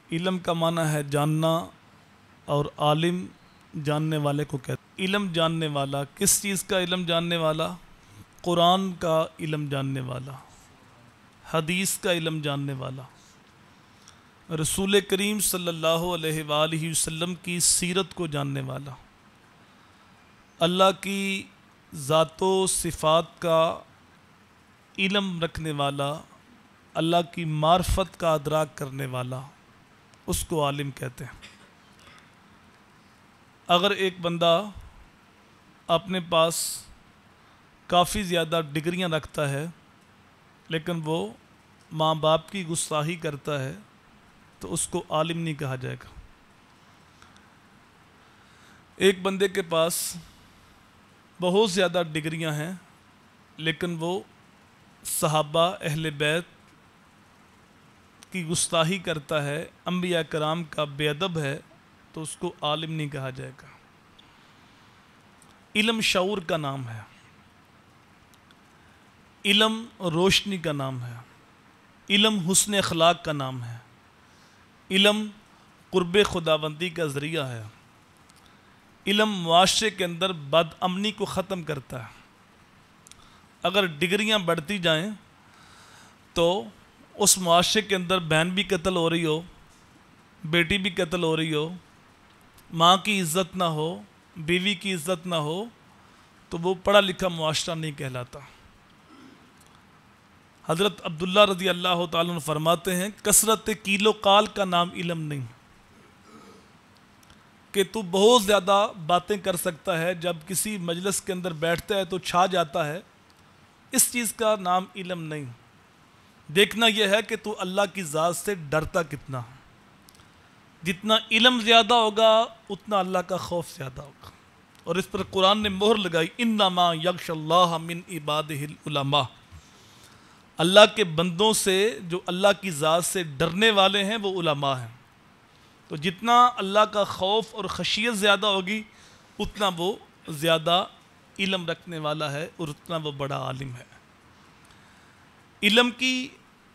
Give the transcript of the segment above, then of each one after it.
علم کا معنی ہے جاننا، اور عالم جاننے والے کو کہتے ہیں۔ علم جاننے والا، کس چیز کا علم جاننے والا؟ قرآن کا علم جاننے والا، حدیث کا علم جاننے والا، رسول کریم صلی اللہ علیہ وآلہ وسلم کی سیرت کو جاننے والا، اللہ کی ذات و صفات کا علم رکھنے والا، اللہ کی معرفت کا ادراک کرنے والا، اس کو عالم کہتے ہیں۔ اگر ایک بندہ اپنے پاس کافی زیادہ ڈگریاں رکھتا ہے لیکن وہ ماں باپ کی گستاخی کرتا ہے تو اس کو عالم نہیں کہا جائے گا۔ ایک بندے کے پاس بہت زیادہ ڈگریاں ہیں لیکن وہ صحابہ اہل بیت کی گستاخی کرتا ہے، انبیاء کرام کا بے ادب ہے، تو اس کو عالم نہیں کہا جائے گا۔ علم شعور کا نام ہے، علم روشنی کا نام ہے، علم حسن اخلاق کا نام ہے، علم قرب خداوندی کا ذریعہ ہے، علم معاشرے کے اندر بد امنی کو ختم کرتا ہے۔ اگر ڈگریاں بڑھتی جائیں تو اس معاشرے کے اندر بہن بھی قتل ہو رہی ہو، بیٹی بھی قتل ہو رہی ہو، ماں کی عزت نہ ہو، بیوی کی عزت نہ ہو، تو وہ پڑھا لکھا معاشرہ نہیں کہلاتا۔ حضرت عبداللہ رضی اللہ تعالیٰ عنہ فرماتے ہیں کثرت کیل و قال کا نام علم نہیں، کہ تو بہت زیادہ باتیں کر سکتا ہے، جب کسی مجلس کے اندر بیٹھتا ہے تو چھا جاتا ہے، اس چیز کا نام علم نہیں۔ دیکھنا یہ ہے کہ تو اللہ کی ذات سے ڈرتا کتنا، جتنا علم زیادہ ہوگا اتنا اللہ کا خوف زیادہ ہوگا۔ اور اس پر قرآن نے مہر لگائی انما یخشی اللہ من عبادہ العلماء، اللہ کے بندوں سے جو اللہ کی ذات سے ڈرنے والے ہیں وہ علماء ہیں۔ تو جتنا اللہ کا خوف اور خشیت زیادہ ہوگی اتنا وہ زیادہ علم رکھنے والا ہے اور اتنا وہ بڑا عالم ہے۔ علم کی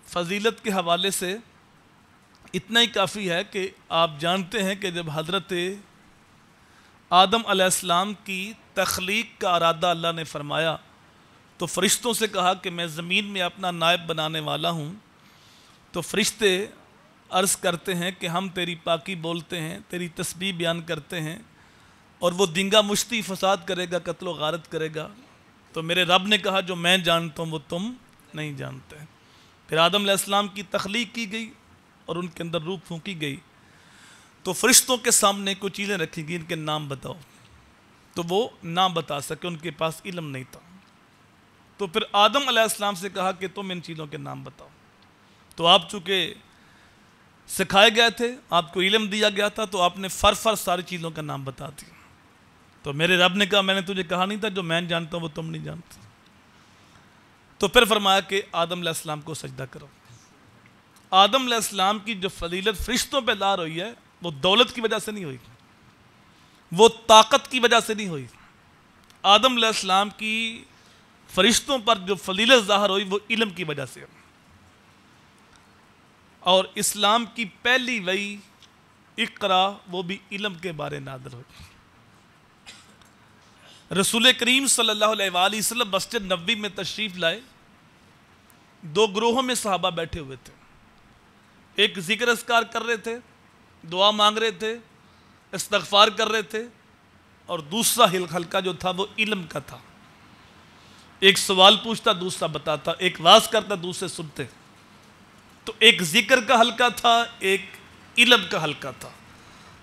فضیلت کے حوالے سے اتنا ہی کافی ہے کہ آپ جانتے ہیں کہ جب حضرت آدم علیہ السلام کی تخلیق کا ارادہ اللہ نے فرمایا تو فرشتوں سے کہا کہ میں زمین میں اپنا نائب بنانے والا ہوں، تو فرشتے عرض کرتے ہیں کہ ہم تیری پاکی بولتے ہیں، تیری تسبیح بیان کرتے ہیں، اور وہ دنگا مشتی فساد کرے گا، قتل و غارت کرے گا۔ تو میرے رب نے کہا جو میں جانتا ہوں وہ تم نہیں جانتے۔ پھر آدم علیہ السلام کی تخلیق کی گئی اور ان کے اندر روح پھونکی گئی، تو فرشتوں کے سامنے کچھ چیزیں رکھی گئی، ان کے نام بتاؤ، تو وہ نہ بتا سکے، ان کے پاس علم نہیں تھا۔ تو پھر آدم علیہ السلام سے کہا کہ تم ان چیزوں کے نام بتاؤ، تو آپ چونکہ سکھائے گئے تھے، آپ کو علم دیا گیا تھا، تو آپ نے فر ساری چیزوں کا نام بتا دیا۔ تو میرے رب نے کہا میں نے تجھے کہا نہیں تھا جو میں جانتا ہوں وہ تم نہیں جانتے؟ تو پھر فرمایا کہ آدم علیہ السلام کو سجدہ کرو۔ آدم علیہ السلام کی جو فضیلت فرشتوں پہ ظاہر ہوئی ہے وہ دولت کی وجہ سے نہیں ہوئی، وہ طاقت کی وجہ سے نہیں ہوئی۔ آدم علیہ السلام کی فرشتوں پر جو فضیلت ظاہر ہوئی وہ علم کی وجہ سے۔ اور اسلام کی پہلی وحی اقرا وہ بھی علم کے بارے نازل ہوئی۔ رسول کریم صلی اللہ علیہ وآلہ وسلم مسجد نبوی میں تشریف لائے، دو گروہوں میں صحابہ بیٹھے ہوئے تھے، ایک ذکر اذکار کر رہے تھے، دعا مانگ رہے تھے، استغفار کر رہے تھے، اور دوسرا حلقہ جو تھا وہ علم کا تھا۔ ایک سوال پوچھتا دوسرا بتاتا، ایک واز کرتا دوسرے سنتے۔ تو ایک ذکر کا حلقہ تھا، ایک علم کا حلقہ تھا۔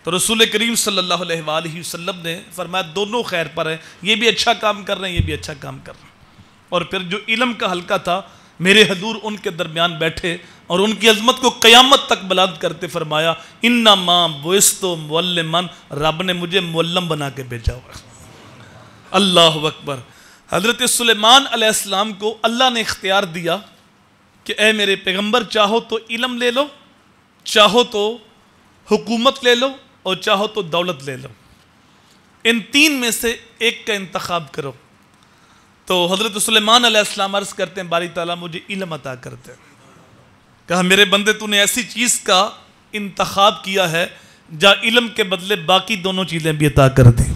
تو رسول کریم صلی اللہ علیہ وآلہ وسلم نے فرمایا دونوں خیر پر ہیں، یہ بھی اچھا کام کر رہے ہیں، یہ بھی اچھا کام کر رہے ہیں۔ اور پھر جو علم کا حلقہ تھا میرے حضور ان کے درمیان بیٹھے اور ان کی عظمت کو قیامت تک بلند کرتے فرمایا انما بعثت معلما، رب نے مجھے معلم بنا کے بھیجا ہوا ہے۔ اللہ اکبر۔ حضرت سلیمان علیہ السلام کو اللہ نے اختیار دیا کہ اے میرے پیغمبر چاہو تو علم لے لو، چاہو تو حکومت لے لو، اور چاہو تو دولت لے لو، ان تین میں سے ایک کا انتخاب کرو۔ تو حضرت سلیمان علیہ السلام عرض کرتے ہیں باری تعالیٰ مجھے علم عطا کرتے ہیں۔ کہا میرے بندے تو نے ایسی چیز کا انتخاب کیا ہے، جا علم کے بدلے باقی دونوں چیزیں بھی عطا کر دی۔